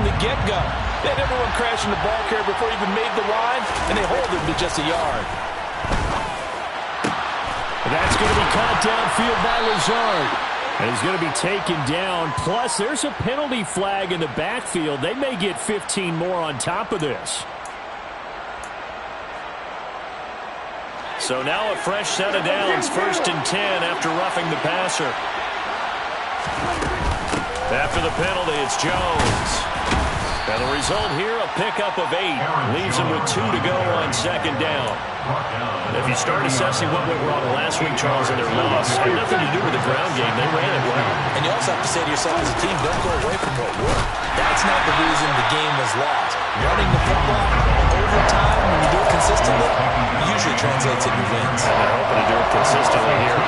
the get-go. They had everyone crashing the ball carrier before he even made the line, and they hold him to just a yard. That's going to be caught downfield by Lazard. And he's going to be taken down. Plus, there's a penalty flag in the backfield. They may get 15 more on top of this. So now a fresh set of downs. 1st and 10 after roughing the passer. After the penalty, it's Jones. And the result here, a pickup of 8. Leaves him with 2 to go on 2nd down. If you start assessing what went wrong last week, Charles, in their loss, it had nothing to do with the ground game. They ran it well. And you also have to say to yourself as a team, don't go away from what worked. That's not the reason the game was lost. Running the football over time, when you do it consistently, usually translates into wins. And they're hoping to do it consistently here.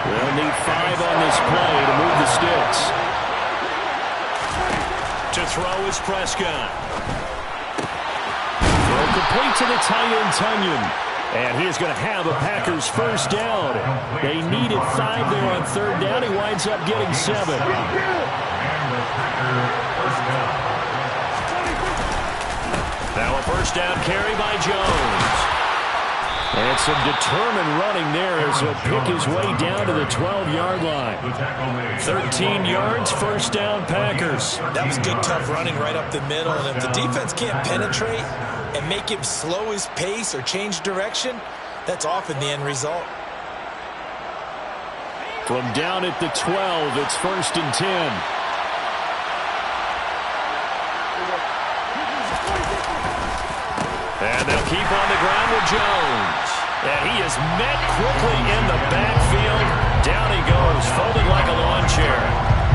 They'll need 5 on this play to move the sticks. To throw is Prescott. Throw complete to the tight end, Tunyon. And he is going to have a Packers 1st down. They needed 5 there on 3rd down. He winds up getting 7. Now a 1st down carry by Jones. And some determined running there as he'll pick his way down to the 12-yard line. 13 yards, 1st down Packers. That was good, tough running right up the middle. And if the defense can't penetrate and make him slow his pace or change direction, that's often the end result. From down at the 12, it's 1st and 10. And they'll keep on the ground with Jones. And he is met quickly in the backfield. Down he goes, folded like a lawn chair.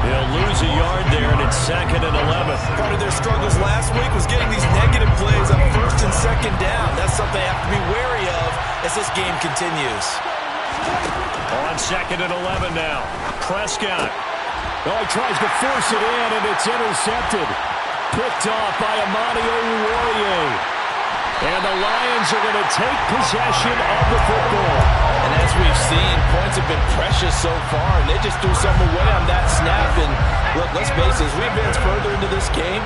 They'll lose a yard there, and it's 2nd and 11. Part of their struggles last week was getting these negative plays on 1st and 2nd down. That's something they have to be wary of as this game continues. On 2nd and 11 now. Prescott. Oh, he tries to force it in, and it's intercepted. Picked off by Amani Oruwariye. And the Lions are going to take possession of the football. And as we've seen, points have been precious so far, and they just threw some away on that snap. And look, let's face it, as we advance further into this game,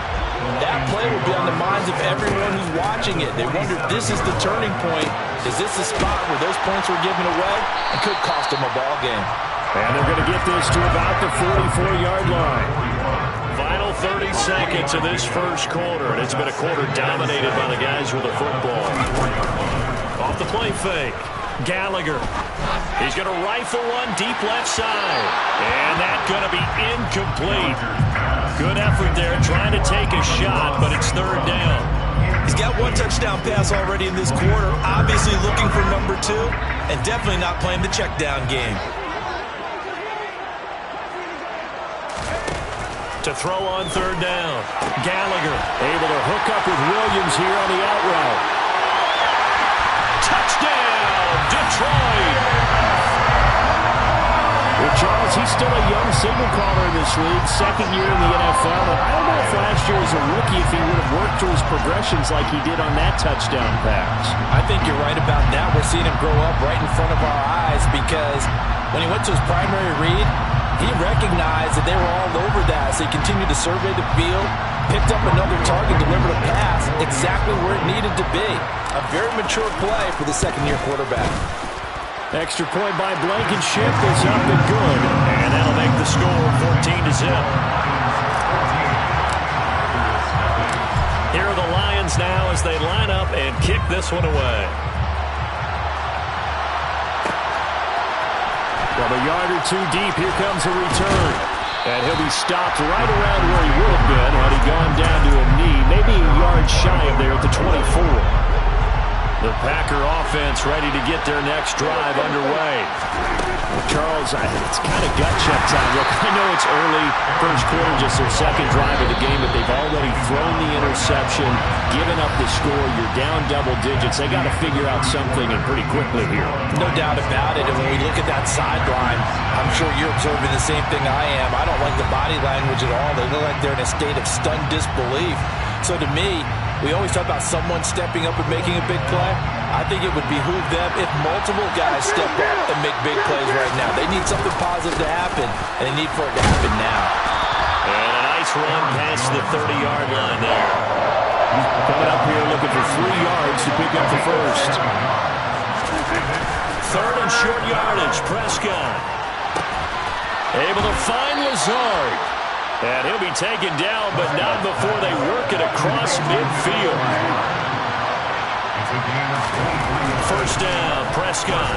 that play will be on the minds of everyone who's watching it. They wonder if this is the turning point. Is this the spot where those points were given away and could cost them a ball game? And they're going to get this to about the 44-yard line. Final 30 seconds of this 1st quarter, and it's been a quarter dominated by the guys with the football. Off the play fake, Gallagher. He's going to rifle one deep left side, and that's going to be incomplete. Good effort there, trying to take a shot, but it's 3rd down. He's got 1 touchdown pass already in this quarter, obviously looking for number 2, and definitely not playing the check down game. To throw on 3rd down. Gallagher able to hook up with Williams here on the out route. Touchdown, Detroit! Well, Charles, he's still a young signal caller in this league, 2nd year in the NFL. And I don't know if last year as a rookie if he would have worked through his progressions like he did on that touchdown pass. I think you're right about that. We're seeing him grow up right in front of our eyes because when he went to his primary read, he recognized that they were all over that, so he continued to survey the field, picked up another target, delivered a pass exactly where it needed to be. A very mature play for the 2nd-year quarterback. Extra point by Blankenship is up and good, and that'll make the score 14-0. Here are the Lions now as they line up and kick this one away. From a yard or 2 deep, here comes a return. And he'll be stopped right around where he would have been had he gone down to a knee, maybe a yard shy of there at the 24. The Packer offense ready to get their next drive underway. Charles, it's kind of gut check time. Look, I know it's early, 1st quarter, just their 2nd drive of the game, but they've already thrown the interception, given up the score. You're down double digits. They got to figure out something, and pretty quickly here. No doubt about it. And when we look at that sideline, I'm sure you're observing the same thing I am. I don't like the body language at all. They look like they're in a state of stunned disbelief. So to me, we always talk about someone stepping up and making a big play. I think it would behoove them if multiple guys step up and make big plays right now. They need something positive to happen, and they need for it to happen now. And a nice nice run past the 30-yard line there. Coming up here looking for 3 yards to pick up the first. 3rd and short yardage. Prescott able to find Lazard. And he'll be taken down, but not before they work it across midfield. First down, Prescott.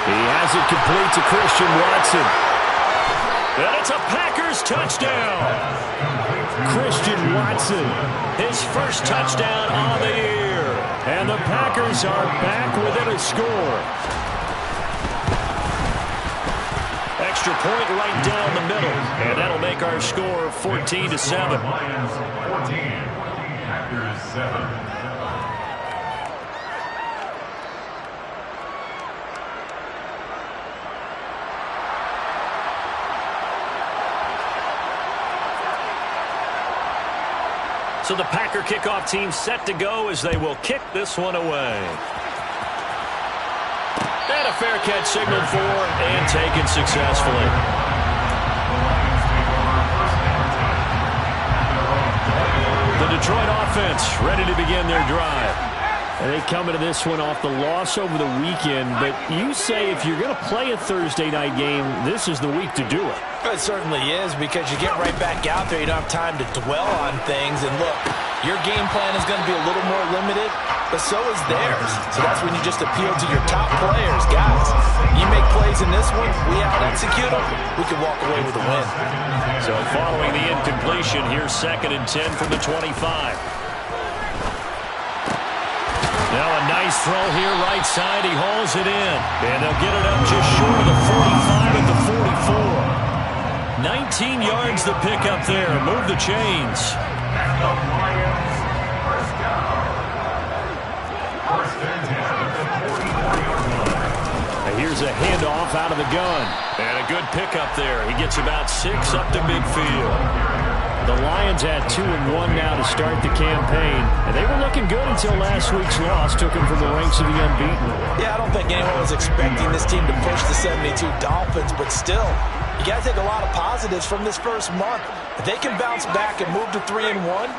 He has it complete to Christian Watson. And it's a Packers touchdown. Christian Watson, his first touchdown on the year. And the Packers are back within a score. Extra point right down the middle. And that'll make our score 14-7. Lions 14, Packers 7. So the Packer kickoff team set to go as they will kick this one away. And a fair catch signaled for and taken successfully. The Detroit offense ready to begin their drive. And they come into this one off the loss over the weekend, but you say if you're going to play a Thursday night game, this is the week to do it. It certainly is, because you get right back out there. You don't have time to dwell on things. And look, your game plan is going to be a little more limited, but so is theirs. So that's when you just appeal to your top players. Guys, you make plays in this one, we out-execute them, we can walk away with a win. So following the incompletion, here's 2nd and 10 from the 25. Now a nice throw here, right side. He hauls it in. And they'll get it up just short of the 45 at the 44. 19 yards the pick up there. Move the chains. And here's a handoff out of the gun. And a good pickup there. He gets about 6 up to midfield. The Lions had 2-1 now to start the campaign, and they were looking good until last week's loss took them from the ranks of the unbeaten. Yeah, I don't think anyone was expecting this team to push the 72 Dolphins, but still, you got to take a lot of positives from this first month. If they can bounce back and move to 3-1,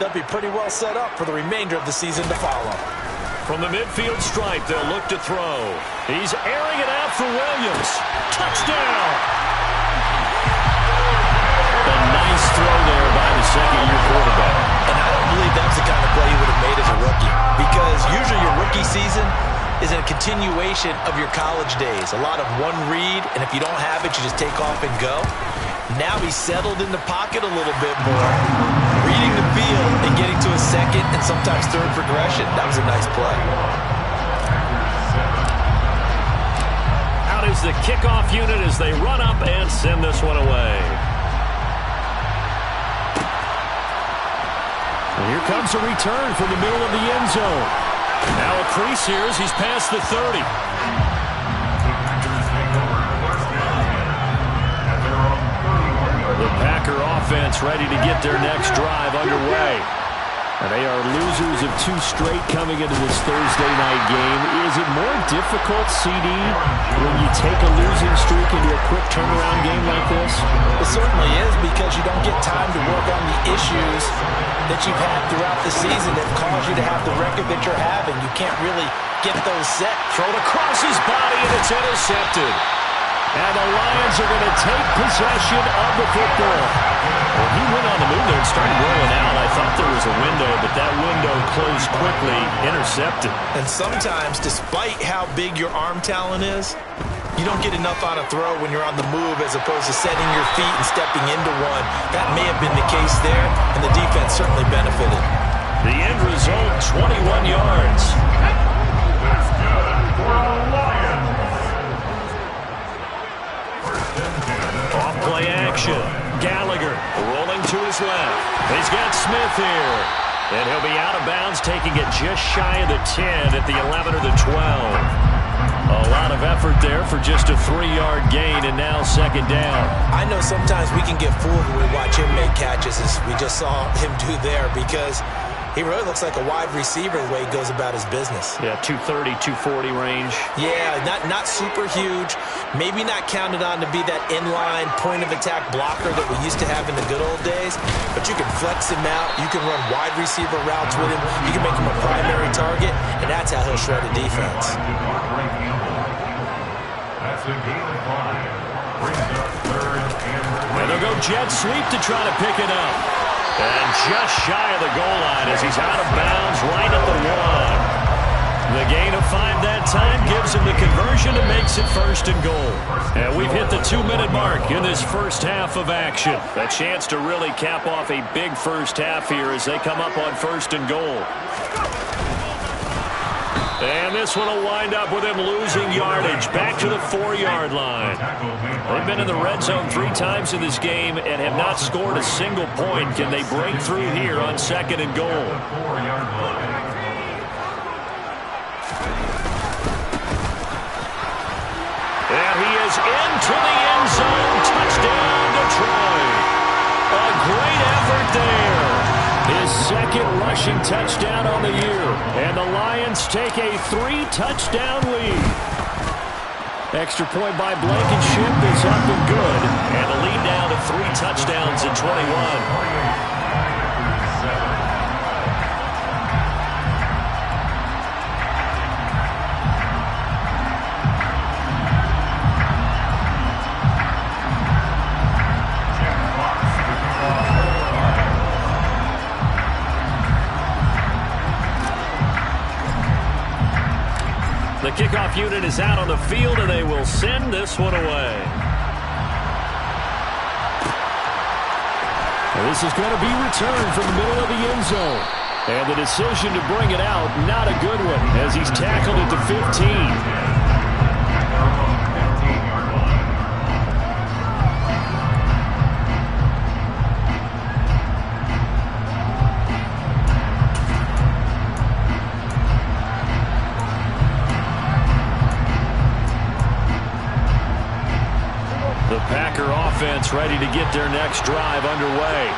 they'll be pretty well set up for the remainder of the season to follow. From the midfield stripe, they'll look to throw. He's airing it out for Williams. Touchdown! A nice throw there by the second-year quarterback. And I don't believe that's the kind of play he would have made as a rookie, because usually your rookie season is a continuation of your college days. A lot of one read, and if you don't have it, you just take off and go. Now he's settled in the pocket a little bit more, reading the field and getting to a second and sometimes third progression. That was a nice play. Out is the kickoff unit as they run up and send this one away. And here comes a return from the middle of the end zone. Now a crease here as he's past the 30. The Packer offense ready to get their next drive underway. And they are losers of 2 straight coming into this Thursday night game. Is it more difficult, CD, when you take a losing streak into a quick turnaround game like this? It certainly is, because you don't get time to work on the issues that you've had throughout the season that cause you to have the record that you're having. You can't really get those set. Thrown across his body, and it's intercepted. And the Lions are going to take possession of the football. Well, he went on the move there and started rolling out. I thought there was a window, but that window closed quickly, intercepted. And sometimes, despite how big your arm talent is, you don't get enough on a throw when you're on the move as opposed to setting your feet and stepping into one. That may have been the case there, and the defense certainly benefited. The end result, 21 yards. That's good for the Lions. Off-play action. Gallagher rolling to his left. He's got Smith here. And he'll be out of bounds, taking it just shy of the 10 at the 11 or the 12. A lot of effort there for just a 3-yard gain, and now 2nd down. I know sometimes we can get fooled when we watch him make catches, as we just saw him do there, because He really looks like a wide receiver the way he goes about his business. Yeah, 230, 240 range. Yeah, not super huge. Maybe not counted on to be that inline point-of-attack blocker that we used to have in the good old days. But you can flex him out. You can run wide receiver routes with him. You can make him a primary target, and that's how he'll shred a defense. That's a gain of 5. Brings up 3rd and they'll go jet sweep to try to pick it up. And just shy of the goal line as he's out of bounds right at the 1. The gain of 5 that time gives him the conversion and makes it 1st and goal. And we've hit the 2-minute mark in this first half of action. A chance to really cap off a big first half here as they come up on 1st and goal. And this one will wind up with him losing yardage back to the 4-yard line. They've been in the red zone 3 times in this game and have not scored a single point. Can they break through here on 2nd and goal? And he is into the end zone. Touchdown, Detroit. A great effort there. His 2nd rushing touchdown on the year. And the Lions take a 3-touchdown lead. Extra point by Blankenship is up and good. And the lead down to 3 touchdowns in 21. The kickoff unit is out on the field, and they will send this one away. And this is going to be returned from the middle of the end zone. And the decision to bring it out, not a good one, as he's tackled at the 15. Offense ready to get their next drive underway.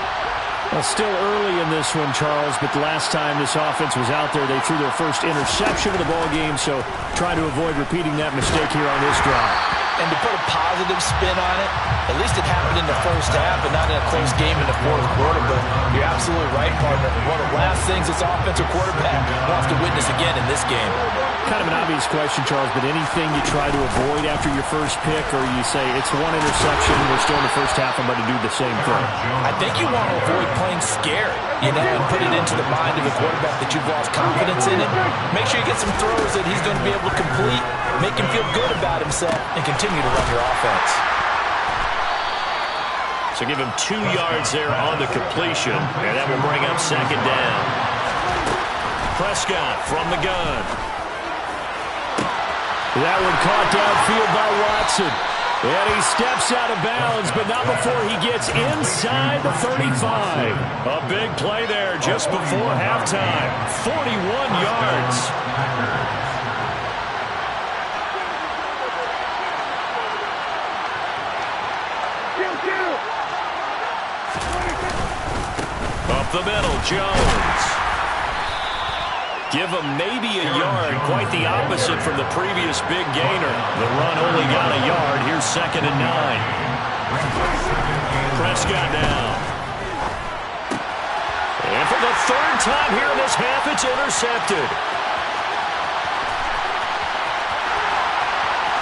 Well, still early in this one, Charles, but the last time this offense was out there, they threw their first interception of the ball game, so try to avoid repeating that mistake here on this drive. And to put a positive spin on it, at least it happened in the first half and not in a close game in the 4th quarter, but you're absolutely right, partner. One of the last things this offensive quarterback wants to witness again in this game. Kind of an obvious question, Charles, but anything you try to avoid after your first pick, or you say it's 1 interception, we're still in the first half, I'm going to do the same thing? I think you want to avoid playing scared, and put it into the mind of a quarterback that you've lost confidence in him. Make sure you get some throws that he's going to be able to complete, make him feel good about himself, and continue to run your offense. So give him 2 yards there on the completion, and that will bring up 2nd down. Prescott from the gun. That one caught downfield by Watson. And he steps out of bounds, but not before he gets inside the 35. A big play there just before halftime. 41 yards. Up the middle, Jones. Give him maybe a yard, quite the opposite from the previous big gainer. The run only got a yard. Here's 2nd and 9. Prescott down. And for the 3rd time here in this half, it's intercepted.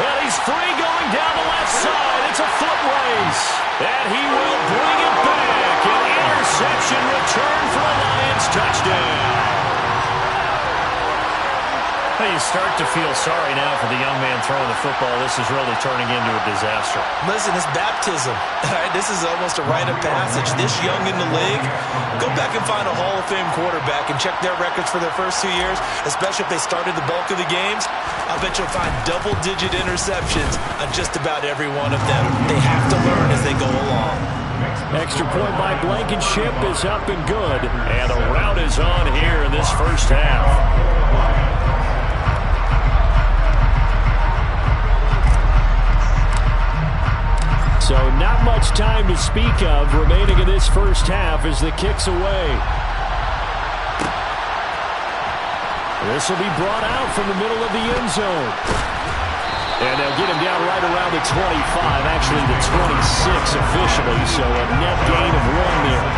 And he's free going down the left side. It's a foot race. And he will bring it back. An interception return for a Lions touchdown. You start to feel sorry now for the young man throwing the football. This is really turning into a disaster. Listen, it's baptism. All right, this is almost a rite of passage. This young in the league, go back and find a Hall of Fame quarterback and check their records for their first 2 years, especially if they started the bulk of the games. I bet you'll find double-digit interceptions on just about every one of them. They have to learn as they go along. Extra point by Blankenship is up and good. And the route is on here in this first half. So not much time to speak of remaining in this first half as the kick's away. This will be brought out from the middle of the end zone. And they'll get him down right around the 25, actually the 26 officially, so a net gain of 1 there.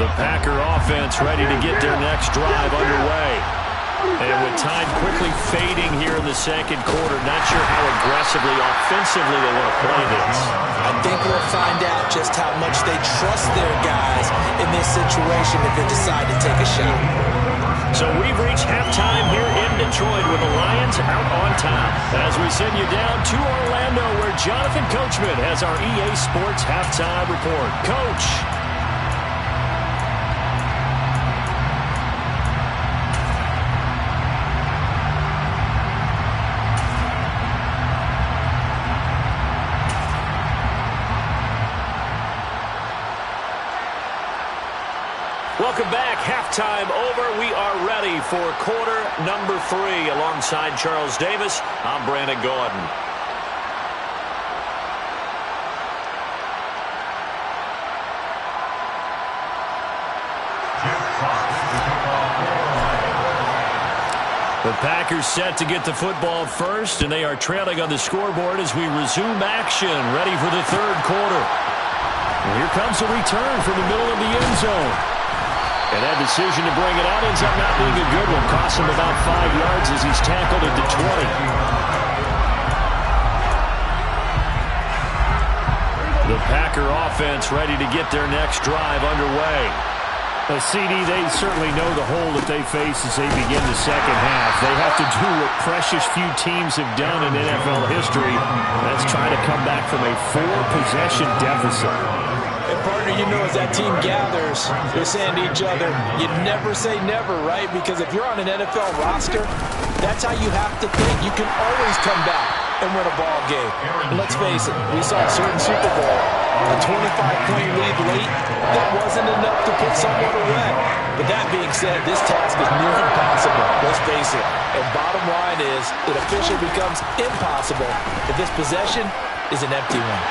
The Packer offense ready to get their next drive underway. And with time quickly fading here in the second quarter, not sure how aggressively, offensively they want to play this. I think we'll find out just how much they trust their guys in this situation if they decide to take a shot. So we've reached halftime here in Detroit with the Lions out on top. As we send you down to Orlando where Jonathan Coachman has our EA Sports halftime report. Coach. Welcome back. Halftime over. We are ready for quarter number 3. Alongside Charles Davis, I'm Brandon Gordon. The Packers set to get the football first, and they are trailing on the scoreboard as we resume action, ready for the third quarter. And here comes a return from the middle of the end zone. And that decision to bring it out ends up not being a good one. Costs him about 5 yards as he's tackled at the 20. The Packer offense ready to get their next drive underway. CD, they certainly know the hole that they face as they begin the second half. They have to do what precious few teams have done in NFL history. That's try to come back from a 4-possession deficit. And partner, you know, as that team gathers, they're saying to each other, you never say never, right? Because if you're on an NFL roster, that's how you have to think. You can always come back and win a ball game. And let's face it, we saw a certain Super Bowl, a 25-point lead late, that wasn't enough to put someone away. But that being said, this task is near impossible, let's face it. And bottom line is, it officially becomes impossible if this possession is an empty one.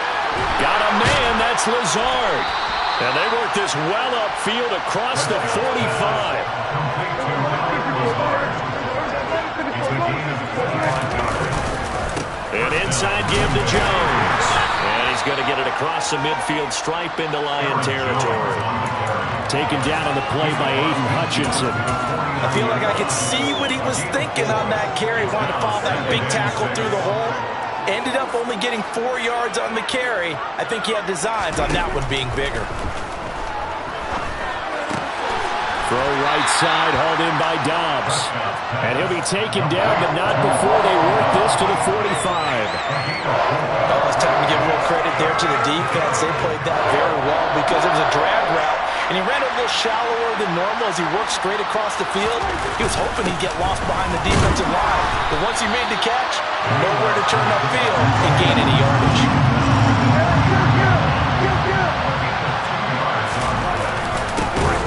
Got a man, that's Lazard. And they work this well upfield across the 45. An inside give to Jones. And he's going to get it across the midfield stripe into Lion territory. Taken down on the play by Aiden Hutchinson. I feel like I could see what he was thinking on that carry. He wanted to follow that big tackle through the hole. Ended up only getting 4 yards on the carry. I think he had designs on that one being bigger. Throw right side, hauled in by Dobbs. And he'll be taken down, but not before they work this to the 45. Well, it's time to give real credit there to the defense. They played that very well because it was a drag route. And he ran a little shallower than normal as he worked straight across the field. He was hoping he'd get lost behind the defensive line. But once he made the catch, nowhere to turn upfield and gain any yardage.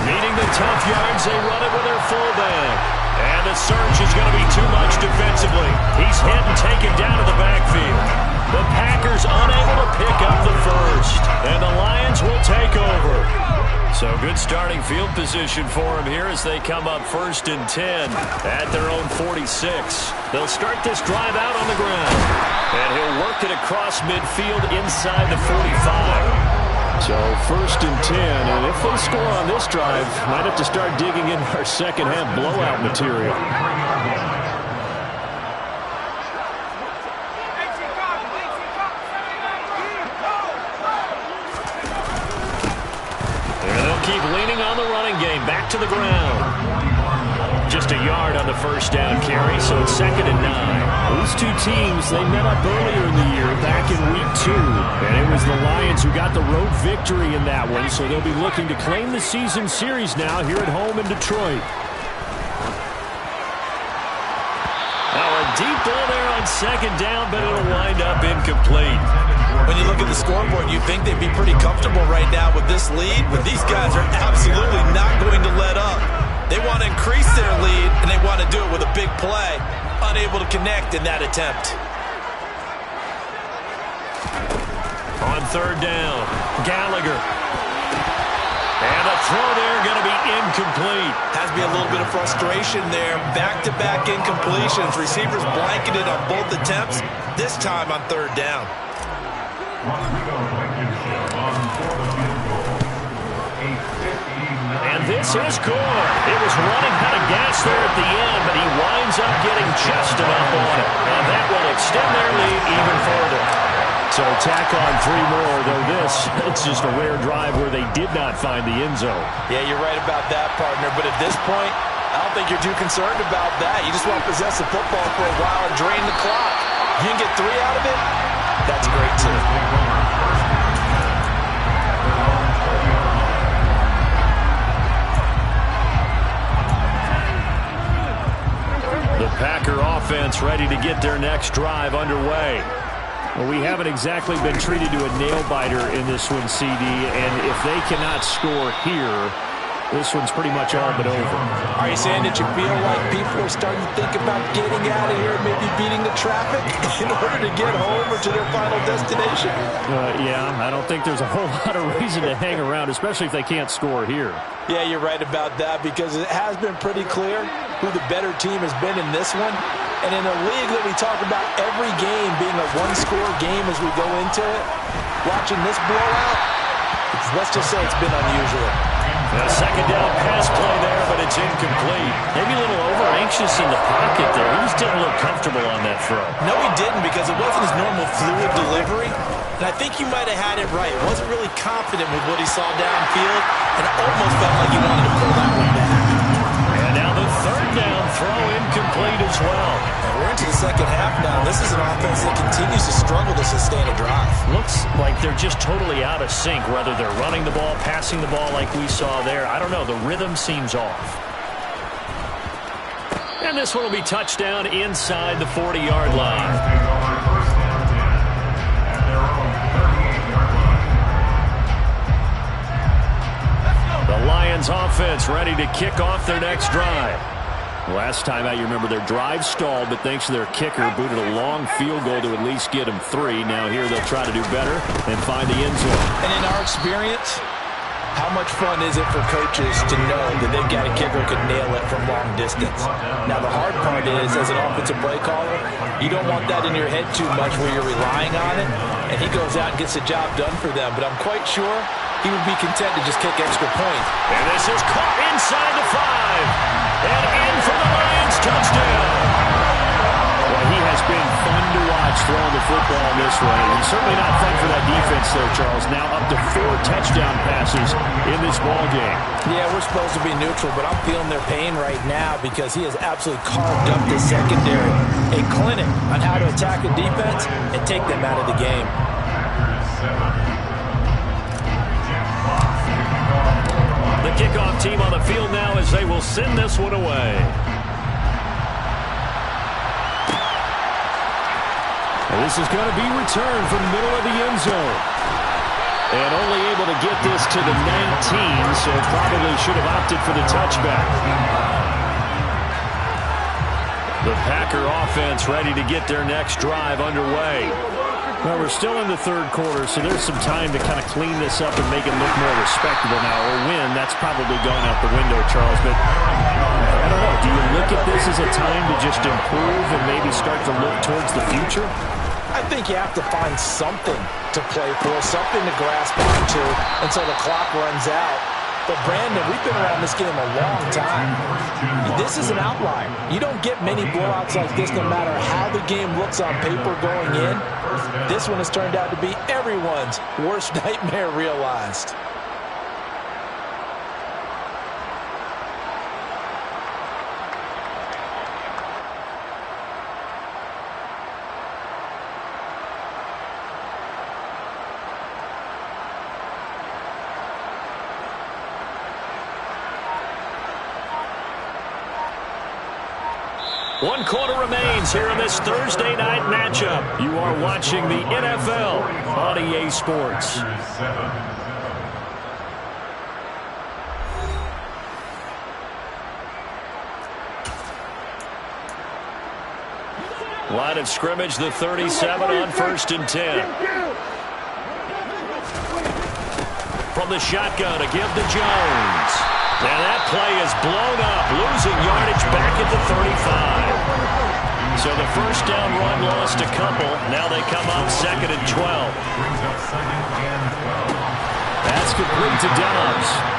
Meeting the tough yards, they run it with their fullback. And the search is going to be too much defensively. He's hit and taken down to the backfield. The Packers unable to pick up the first. And the Lions will take over. So good starting field position for him here as they come up 1st and 10 at their own 46. They'll start this drive out on the ground. And he'll work it across midfield inside the 45. So 1st and 10, and if they score on this drive, might have to start digging in our second half blowout material. Keep leaning on the running game. Back to the ground. Just a yard on the first down carry, so it's 2nd and 9. These two teams, they met up earlier in the year, back in week 2. And it was the Lions who got the road victory in that one, so they'll be looking to claim the season series now here at home in Detroit. Now a deep ball there on 2nd down, but it'll wind up incomplete. When you look at the scoreboard, you'd think they'd be pretty comfortable right now with this lead, but these guys are absolutely not going to let up. They want to increase their lead, and they want to do it with a big play. Unable to connect in that attempt. On third down, Gallagher. And the throw there going to be incomplete. Has to be a little bit of frustration there. Back-to-back incompletions. Receivers blanketed on both attempts, this time on third down. And this is good. It was running out of gas there at the end, but he winds up getting just enough on it. And that will extend their lead even further. So tack on 3 more, though it's just a rare drive where they did not find the end zone. Yeah, you're right about that, partner. But at this point, I don't think you're too concerned about that. You just want to possess the football for a while and drain the clock. You can get 3 out of it, that's great too. The Packer offense ready to get their next drive underway. Well, we haven't exactly been treated to a nail-biter in this one, CD, and if they cannot score here, this one's pretty much all but over. Are you saying that you feel like people are starting to think about getting out of here, maybe beating the traffic in order to get home or to their final destination? Yeah, I don't think there's a whole lot of reason to hang around, especially if they can't score here. Yeah, you're right about that, because it has been pretty clear who the better team has been in this one. And in a league that we talk about every game being a one-score game as we go into it, watching this blowout, let's just say it's been unusual. A second down pass play there, but it's incomplete. Maybe a little over-anxious in the pocket there. He just didn't look comfortable on that throw. No, he didn't, because it wasn't his normal fluid delivery. And I think you might have had it right. He wasn't really confident with what he saw downfield, and it almost felt like he wanted to pull that one back. And now the third down throw incomplete as well. And we're into the second half now. This is an offense that continues to struggle to sustain a drive. Looks like they're just totally out of sync, whether they're running the ball, passing the ball like we saw there. I don't know. The rhythm seems off. And this one will be touchdown inside the 40-yard line. The Lions offense ready to kick off their next drive. Last time out, you remember their drive stalled, but thanks to their kicker, booted a long field goal to at least get them 3. Now here they'll try to do better and find the end zone. And in our experience, how much fun is it for coaches to know that they've got a kicker who can nail it from long distance? Now the hard part is, as an offensive play caller, you don't want that in your head too much where you're relying on it, and he goes out and gets the job done for them. But I'm quite sure he would be content to just kick extra points. And this is caught inside the 5. And in for the Lions touchdown. Well, he has been fun to watch throwing the football this way. And certainly not fun for that defense there, Charles. Now up to 4 touchdown passes in this ball game. Yeah, we're supposed to be neutral, but I'm feeling their pain right now because he has absolutely carved up the secondary. A clinic on how to attack a defense and take them out of the game. The kickoff team on the field now as they will send this one away. And this is going to be returned from the middle of the end zone. And only able to get this to the 19, so probably should have opted for the touchback. The Packer offense ready to get their next drive underway. Well, we're still in the third quarter, so there's some time to kind of clean this up and make it look more respectable now. Or win, that's probably gone out the window, Charles. But I don't know. Do you look at this as a time to just improve and maybe start to look towards the future? I think you have to find something to play for, something to grasp onto until the clock runs out. But, Brandon, we've been around this game a long time. This is an outlier. You don't get many blowouts like this no matter how the game looks on paper going in. This one has turned out to be everyone's worst nightmare realized. One quarter remains here in this Thursday night matchup. You are watching the NFL on EA Sports. Line of scrimmage, the 37 on 1st and 10. From the shotgun, a give to Jones. Now that play is blown up, losing yardage back at the 35. So the first down run lost a couple. Now they come up 2nd and 12. That's complete to Dobbs.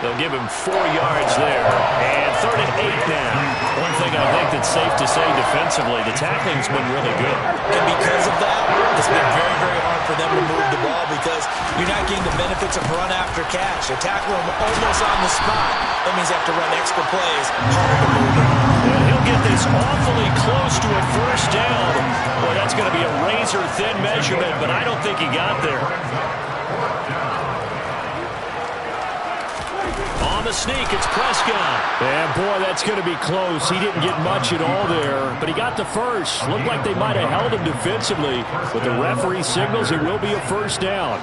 They'll give him 4 yards there. And 3rd and 8 now. One thing I think that's safe to say defensively, the tackling's been really good. And because of that, it's been very, very hard for them to move the ball because you're not getting the benefits of run after catch. You tackle them almost on the spot. That means you have to run extra plays, harder to move them. And he'll get this awfully close to a first down. Boy, that's going to be a razor-thin measurement, but I don't think he got there. On the sneak, it's Prescott. And boy, that's going to be close. He didn't get much at all there, but he got the first. Looked like they might have held him defensively, but the referee signals it will be a first down.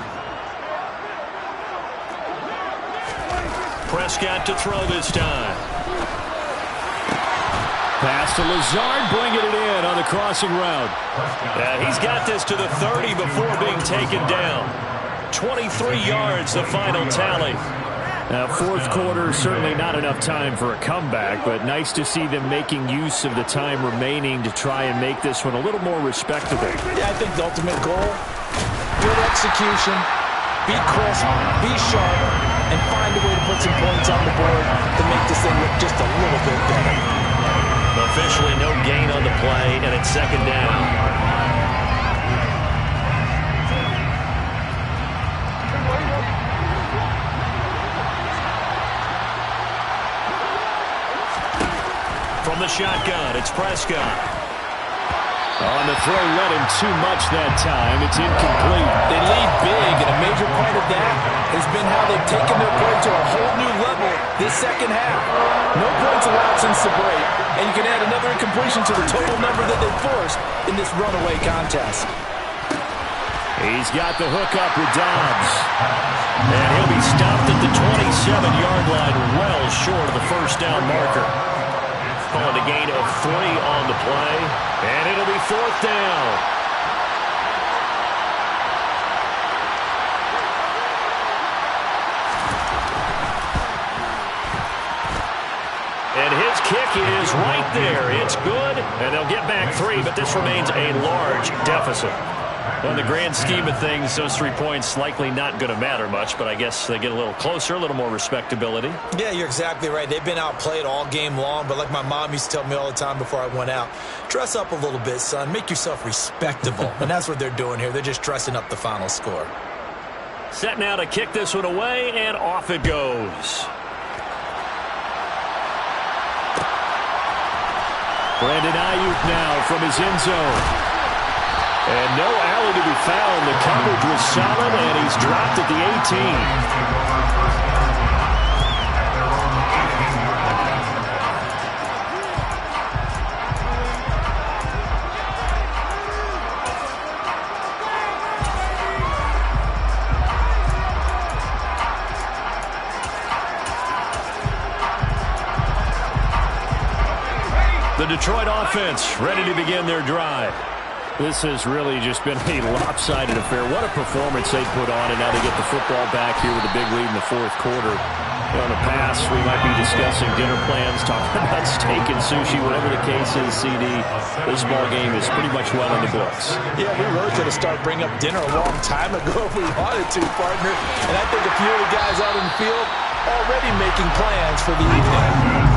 Prescott to throw this time. Pass to Lazard, bringing it in on the crossing route. He's got this to the 30 before being taken down. 23 yards, the final tally. Now, 4th quarter, certainly not enough time for a comeback, but nice to see them making use of the time remaining to try and make this one a little more respectable. Yeah, I think the ultimate goal, good execution, be crisp, be sharp, and find a way to put some points on the board to make this thing look just a little bit better. Officially no gain on the play, and it's 2nd down. From the shotgun, it's Prescott. On the throw, led him too much that time. It's incomplete. They lead big, and a major part of that has been how they've taken their play to a whole new level this second half. No points allowed since the break, and you can add another incompletion to the total number that they forced in this runaway contest. He's got the hook up with Dobbs. And he'll be stopped at the 27-yard line, well short of the first down marker. Calling a gain of 3 on the play, and it'll be 4th down. And his kick is right there. It's good, and they'll get back 3, but this remains a large deficit. In the grand scheme of things, those 3 points likely not going to matter much, but I guess they get a little closer, a little more respectability. Yeah, you're exactly right. They've been outplayed all game long, but like my mom used to tell me all the time before I went out, dress up a little bit, son. Make yourself respectable. And that's what they're doing here. They're just dressing up the final score. Set now to kick this one away, and off it goes. Brandon Ayuk now from his end zone. And no alley to be found. The coverage was solid, and he's dropped at the 18. The Detroit offense ready to begin their drive. This has really just been a lopsided affair. What a performance they put on, and now they get the football back here with a big lead in the 4th quarter. On the pass, we might be discussing dinner plans, talking about steak and sushi, whatever the case is, CD. This ball game is pretty much well in the books. Yeah, we really could have started bringing up dinner a long time ago if we wanted to, partner. And I think a few of the guys out in the field already making plans for the evening.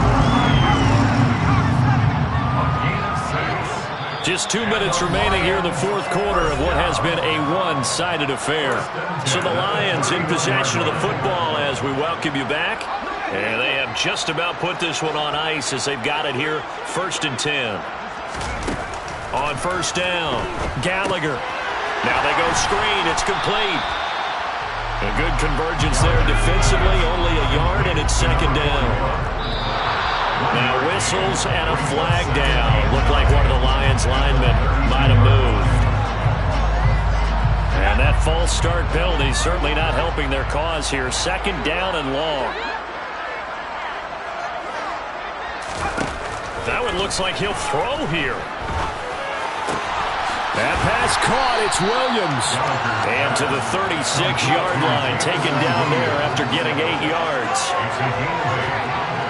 Just 2 minutes remaining here in the 4th quarter of what has been a one-sided affair. So the Lions in possession of the football as we welcome you back. And they have just about put this one on ice as they've got it here, 1st and 10. On 1st down, Gallagher. Now they go screen. It's complete. A good convergence there defensively, only a yard, and it's 2nd down. Now whistles and a flag down. Looked like one of the Lions linemen might have moved. And that false start penalty certainly not helping their cause here. 2nd down and long. That one looks like he'll throw here. That pass caught. It's Williams. And to the 36-yard line, taken down there after getting 8 yards. It's a gain.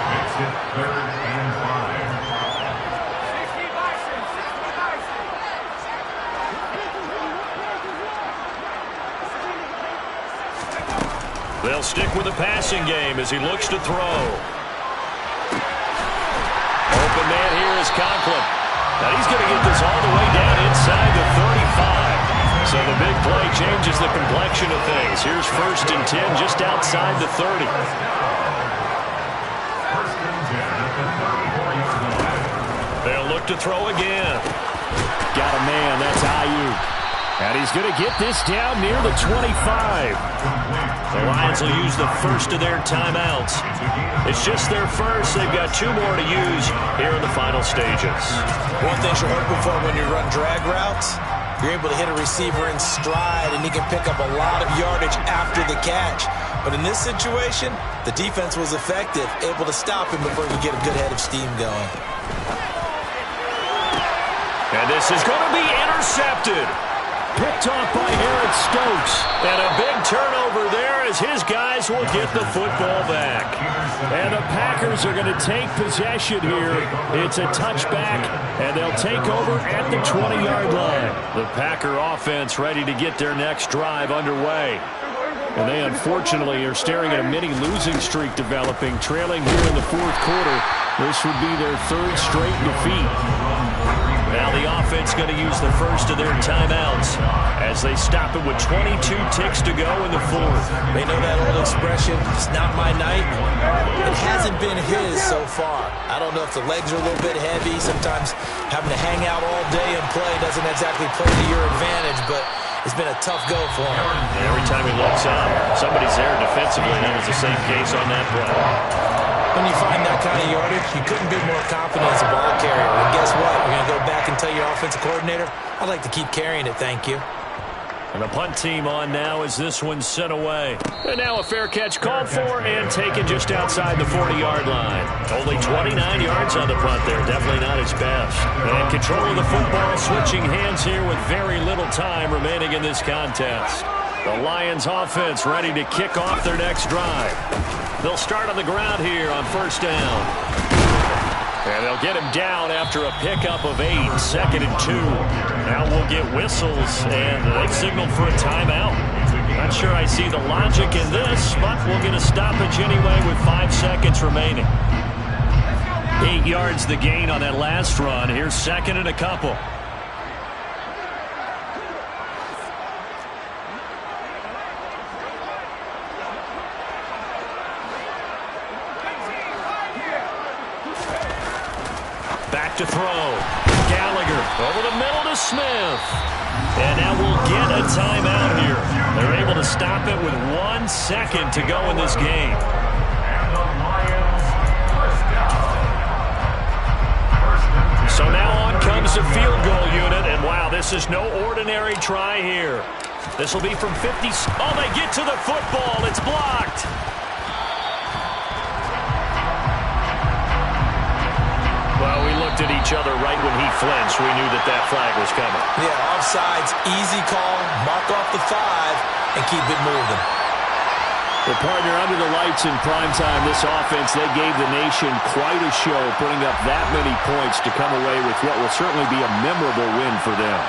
Makes it 3rd and 5. They'll stick with the passing game as he looks to throw. Open man here is Conklin. Now he's going to get this all the way down inside the 35. So the big play changes the complexion of things. Here's 1st and 10 just outside the 30. 1st and 10 at the 34-yard line. They'll look to throw again. Got a man. That's Ayuk. And he's going to get this down near the 25. The Lions will use the first of their timeouts. It's just their first. They've got 2 more to use here in the final stages. One thing you're hoping for when you run drag routes, you're able to hit a receiver in stride, and he can pick up a lot of yardage after the catch. But in this situation, the defense was effective, able to stop him before he could get a good head of steam going. And this is going to be intercepted. Picked off by Eric Stokes. And a big turnover there as his guys will get the football back. And the Packers are going to take possession here. It's a touchback, and they'll take over at the 20-yard line. The Packer offense ready to get their next drive underway. And they unfortunately are staring at a mini losing streak developing, trailing here in the 4th quarter. This would be their 3rd straight defeat. Now the offense going to use the first of their timeouts as they stop it with 22 ticks to go in the 4th. They know that old expression, it's not my night. It hasn't been his so far. I don't know if the legs are a little bit heavy. Sometimes having to hang out all day and play doesn't exactly play to your advantage, but it's been a tough go for him. And every time he looks up, somebody's there defensively, and that was the same case on that play. When you find that kind of yardage, you couldn't be more confident as a ball carrier. And guess what? You're going to go back and tell your offensive coordinator, I'd like to keep carrying it, thank you. And the punt team on now as this one's sent away. And now a fair catch called for and taken just outside the 40-yard line. Only 29 yards on the punt there. Definitely not his best. And control of the football, switching hands here with very little time remaining in this contest. The Lions offense ready to kick off their next drive. They'll start on the ground here on 1st down. And they'll get him down after a pickup of 8, 2nd and 2. Now we'll get whistles, and they've signaled for a timeout. Not sure I see the logic in this, but we'll get a stoppage anyway with 5 seconds remaining. 8 yards the gain on that last run. Here's 2nd and a couple. To throw. Gallagher over the middle to Smith. And now we'll get a timeout here. They're able to stop it with 1 second to go in this game. And the Lions first down. So now on comes the field goal unit. And wow, this is no ordinary try here. This will be from 50. Oh, they get to the football. It's blocked. Well, we looked at each other right when he flinched. We knew that flag was coming. Yeah, offsides, easy call, mark off the 5, and keep it moving. Well, partner, under the lights in primetime, this offense, they gave the nation quite a show, putting up that many points to come away with what will certainly be a memorable win for them.